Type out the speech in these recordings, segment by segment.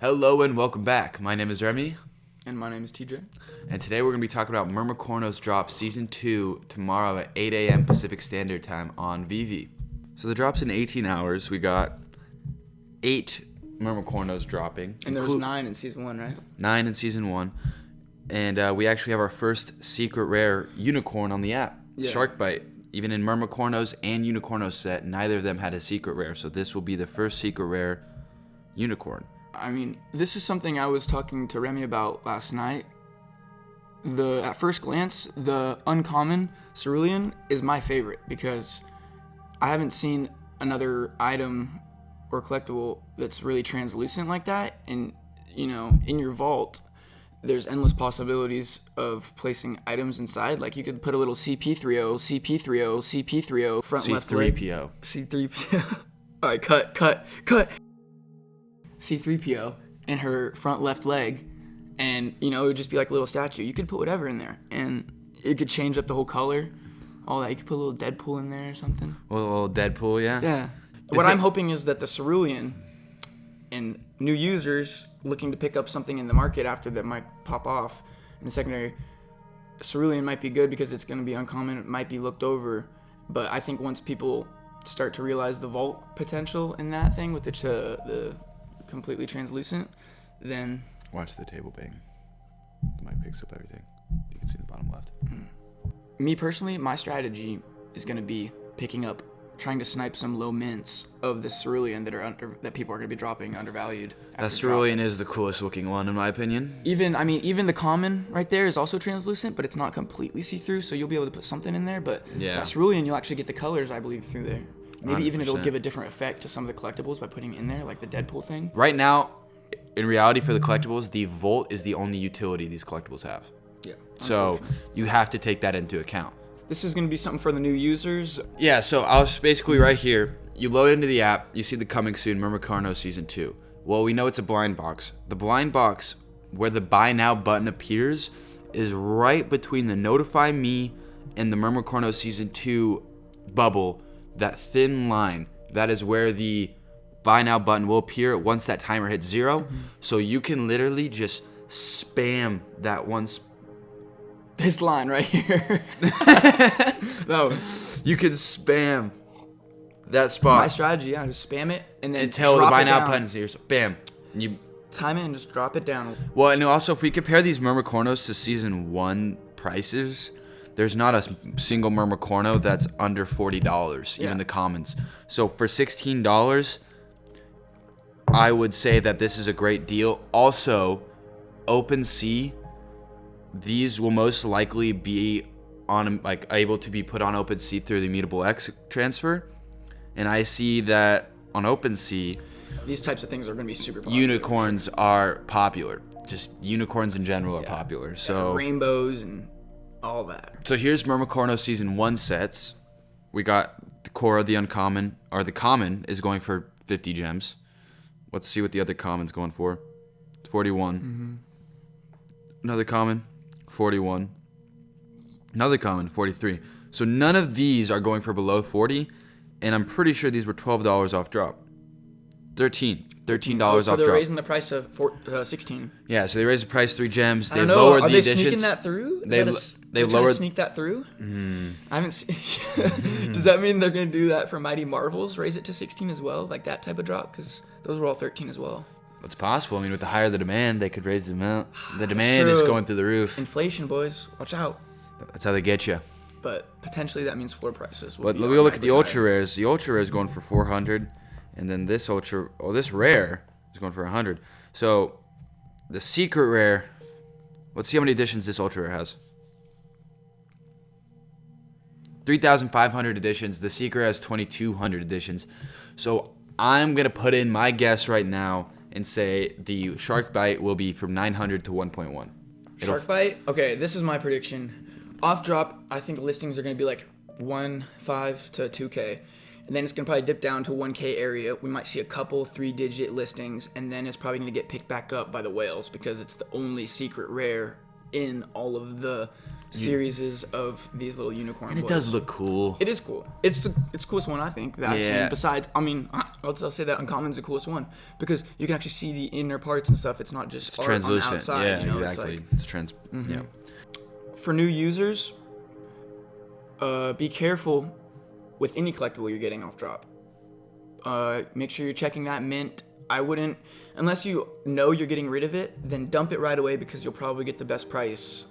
Hello and welcome back. My name is Remy. And my name is TJ. And today we're going to be talking about Mermicorno's drop Season 2 tomorrow at 8 a.m. Pacific Standard Time on VeVe. So the drop's in 18 hours. We got 8 Mermicornos dropping. And there was 9 in Season 1, right? 9 in Season 1. And we actually have our first secret rare unicorn on the app. Yeah. Shark Bite. Even in Mermicorno's and Unicorno's set, neither of them had a secret rare. So this will be the first secret rare unicorn. I mean, this is something I was talking to Remy about last night. At first glance, the uncommon cerulean is my favorite because I haven't seen another item or collectible that's really translucent like that. And, in your vault, there's endless possibilities of placing items inside. Like you could put a little CP30, CP30, CP30, front left leg. C3PO. C3PO. All right, cut. C3PO in her front left leg, and it would just be like a little statue. You could put whatever in there, and it could change up the whole color, all that. You could put a little Deadpool in there or something. A little Deadpool, yeah? Yeah. What I'm hoping is that the cerulean and new users looking to pick up something in the market after that might pop off in the secondary, cerulean might be good because it's going to be uncommon. It might be looked over, but I think once people start to realize the vault potential in that thing with the completely translucent, then Watch the table bang. The mic picks up everything. You can see the bottom left. Me personally, my strategy is going to be trying to snipe some low mints of the cerulean that people are going to be dropping undervalued. That cerulean is the coolest looking one in my opinion. Even the common right there is also translucent, but it's not completely see-through, so you'll be able to put something in there. But that cerulean, you'll actually get the colors, I believe, through there. Maybe 100%. Even it'll give a different effect to some of the collectibles by putting it in there, like the Deadpool thing. Right now, in reality for the collectibles, the Volt is the only utility these collectibles have. Yeah. So you have to take that into account. This is going to be something for the new users. Yeah, so I was basically right here. You load into the app, you see the coming soon Mermicorno Season 2. Well, we know it's a blind box. The blind box, where the Buy Now button appears, is right between the Notify Me and the Mermicorno Season 2 bubble. That thin line, that is where the Buy Now button will appear once that timer hits 0. Mm-hmm. So you can literally just spam that once. This line right here. No, you can spam that spot. My strategy, just spam it and then until drop the Buy it Now down. button's here. So bam, and you time it and just drop it down. Well, and also if we compare these Mermicornos to Season 1 prices, there's not a single Mermicorno that's under $40, even the commons. So for $16, I would say that this is a great deal. Also, OpenSea, these will most likely be able to be put on OpenSea through the Immutable X transfer. And I see that on OpenSea, these types of things are going to be super popular. Unicorns are popular. Just unicorns in general are popular. So rainbows and all that. So here's Mermicorno Season 1 sets. We got the Cora, the uncommon, or the common is going for 50 gems. Let's see what the other common's going for. 41. Mm-hmm. Another common, 41. Another common, 43. So none of these are going for below 40, and I'm pretty sure these were $12 off drop. $13 off so they're drop. raising the price to 16. Yeah, so they raised the price 3 gems. They I don't know. lowered Are the they editions. sneaking that through? They lowered lowered. Sneak that through? I haven't seen. Does that mean they're going to do that for Mighty Marvels? Raise it to 16 as well, like that type of drop? Because those were all 13 as well. It's possible. I mean, with the higher the demand, they could raise the amount. The demand is going through the roof. Inflation, boys. Watch out. That's how they get you. But potentially that means floor prices. But we'll look at the ultra rares. The ultra rare is going for 400, and then this rare is going for 100. So the secret rare. Let's see how many editions this ultra rare has. 3,500 editions. The secret has 2,200 editions. So I'm gonna put in my guess right now and say the Shark Bite will be from 900 to 1.1. Shark Bite? Okay, this is my prediction. Off drop, I think listings are going to be like 1.5 to 2K. And then it's going to probably dip down to 1K area. We might see a couple 3-digit listings, and then it's probably going to get picked back up by the whales because it's the only secret rare in all of the series of these little unicorn. And it does look cool. It is cool. It's the coolest one, I think, that I've seen. Besides, I mean, I'll say that Uncommon's the coolest one because you can actually see the inner parts and stuff. It's not just art translucent. on the outside. Yeah, you know? exactly. Yeah. For new users, be careful with any collectible you're getting off drop. Make sure you're checking that mint. I wouldn't, unless you know you're getting rid of it, then dump it right away because you'll probably get the best price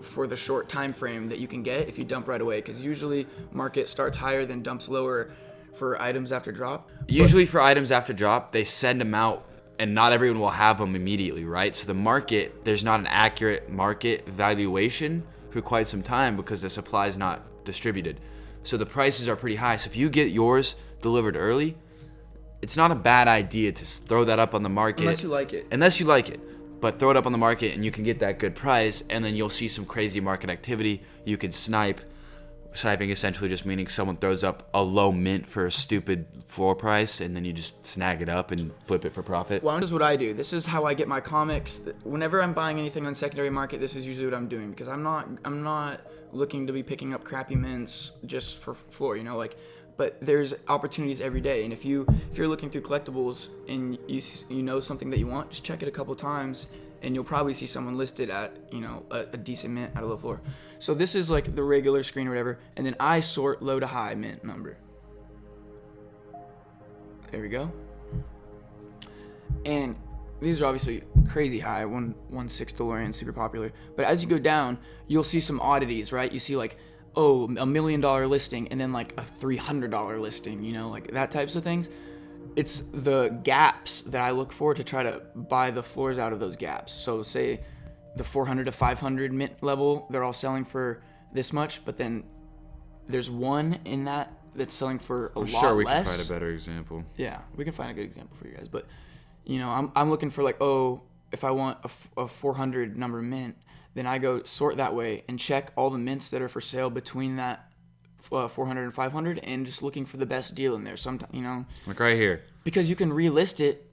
for the short time frame that you can get if you dump right away, because usually market starts higher than dumps lower for items after drop. Usually for items after drop, they send them out and not everyone will have them immediately, right? So the market, there's not an accurate market valuation for quite some time because the supply is not distributed. So the prices are pretty high. So if you get yours delivered early, it's not a bad idea to throw that up on the market. Unless you like it. Unless you like it. But throw it up on the market and you can get that good price, and then you'll see some crazy market activity. You can snipe. Sniping essentially just meaning someone throws up a low mint for a stupid floor price, and then you just snag it up and flip it for profit. Well, this is what I do. This is how I get my comics. Whenever I'm buying anything on secondary market, this is usually what I'm doing, because I'm not looking to be picking up crappy mints just for floor, you know, like. But there's opportunities every day, and if you're looking through collectibles and you know something that you want, just check it a couple times, and you'll probably see someone listed at, you know, a decent mint at a low floor. So this is like the regular screen or whatever, and then I sort low to high mint number. There we go. And these are obviously crazy high. 1.16 DeLorean, super popular. But as you go down, you'll see some oddities, right? You see like, oh, $1 million listing and then like a $300 listing, you know, like that types of things. It's the gaps that I look for to try to buy the floors out of those gaps. So say the 400 to 500 mint level, they're all selling for this much, but then there's one in that's selling for a lot less. Sure, we can find a better example. Yeah, we can find a good example for you guys. But, you know, I'm looking for like, oh, if I want a 400 number mint, then I go sort that way and check all the mints that are for sale between that 400 and 500 and just looking for the best deal in there. Sometimes, you know. Like right here. Because you can relist it.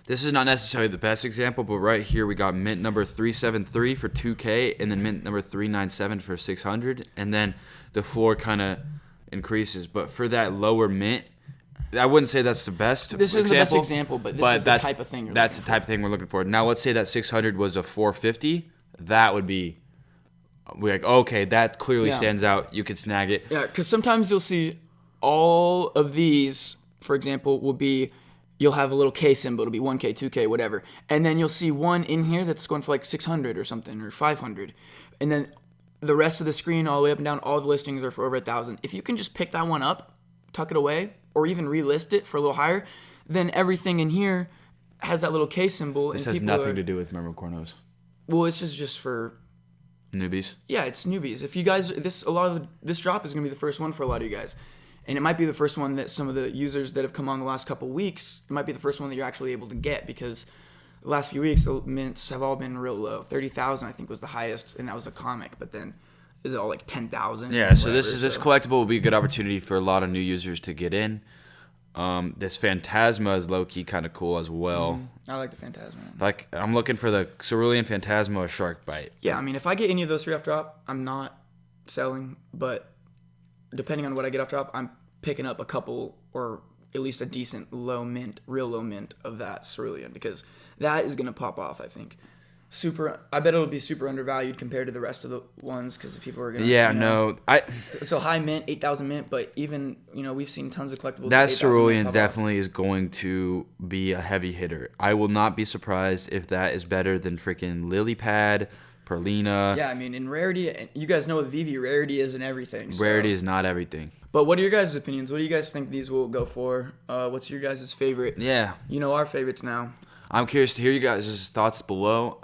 This is not necessarily the best example, but right here we got mint number 373 for 2K and then mint number 397 for 600. And then the floor kind of increases. But for that lower mint, I wouldn't say that's the best This isn't the best example, but this is the type of thing that's the type of thing we're looking for. Now, let's say that 600 was a 450. That would be, we're like, okay, that clearly stands out. You could snag it. Yeah, because sometimes you'll see all of these, for example, will be, you'll have a little K symbol. It'll be 1K, 2K, whatever. And then you'll see one in here that's going for like 600 or something, or 500. And then the rest of the screen, all the way up and down, all the listings are for over 1,000. If you can just pick that one up, tuck it away, or even relist it for a little higher, then everything in here has that little K symbol. This has nothing to do with Mermicornos. Well, this is just for newbies. Yeah, it's newbies. If you guys, this drop is gonna be the first one for a lot of you guys, and it might be the first one that some of the users that have come on the last couple weeks, it might be the first one that you're actually able to get, because the last few weeks the mints have all been real low. 30,000 I think was the highest, and that was a comic. But then is it all like 10,000? Yeah. So this collectible will be a good opportunity for a lot of new users to get in. This Phantasma is low-key kind of cool as well. I like the Phantasma. Like, I'm looking for the Cerulean Phantasma or Shark Bite. Yeah, I mean, if I get any of those three off drop, I'm not selling, but depending on what I get off drop, I'm picking up a couple or at least a decent real low mint of that Cerulean, because that is going to pop off, I think. I bet it'll be super undervalued compared to the rest of the ones, because people are gonna. Yeah, no, So high mint, 8,000 mint, but even we've seen tons of collectibles. That Cerulean definitely is going to be a heavy hitter. I will not be surprised if that is better than freaking Lily Pad, Perlina. Yeah, I mean, in rarity, you guys know what VeVe rarity is and everything. So. Rarity is not everything. But what are your guys' opinions? What do you guys think these will go for? What's your guys' favorite? Yeah, you know our favorites now. I'm curious to hear you guys' thoughts below.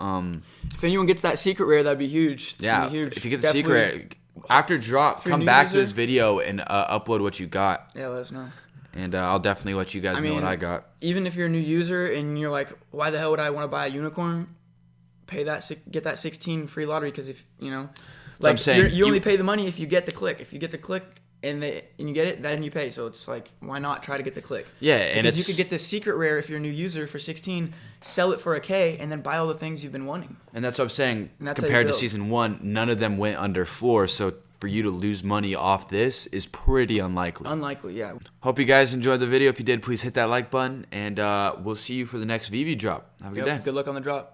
If anyone gets that secret rare, that'd be huge. It's gonna be huge. If you get the secret rare, after drop, come back to this video and upload what you got. Yeah, let us know. And I'll definitely let you guys know what I got. Even if you're a new user and you're like, why the hell would I want to buy a unicorn? Get that 16 free lottery, because if like, you only pay the money if you get the click. If you get the click, and you get it, then you pay. So it's like, why not try to get the click? Yeah, and because you could get this secret rare if you're a new user for 16, sell it for a K, and then buy all the things you've been wanting. And that's what I'm saying. That's how you Compared to build. season 1, none of them went under 4. So for you to lose money off this is pretty unlikely. Unlikely, yeah. Hope you guys enjoyed the video. If you did, please hit that like button, and we'll see you for the next VeVe drop. Have a good day. Good luck on the drop.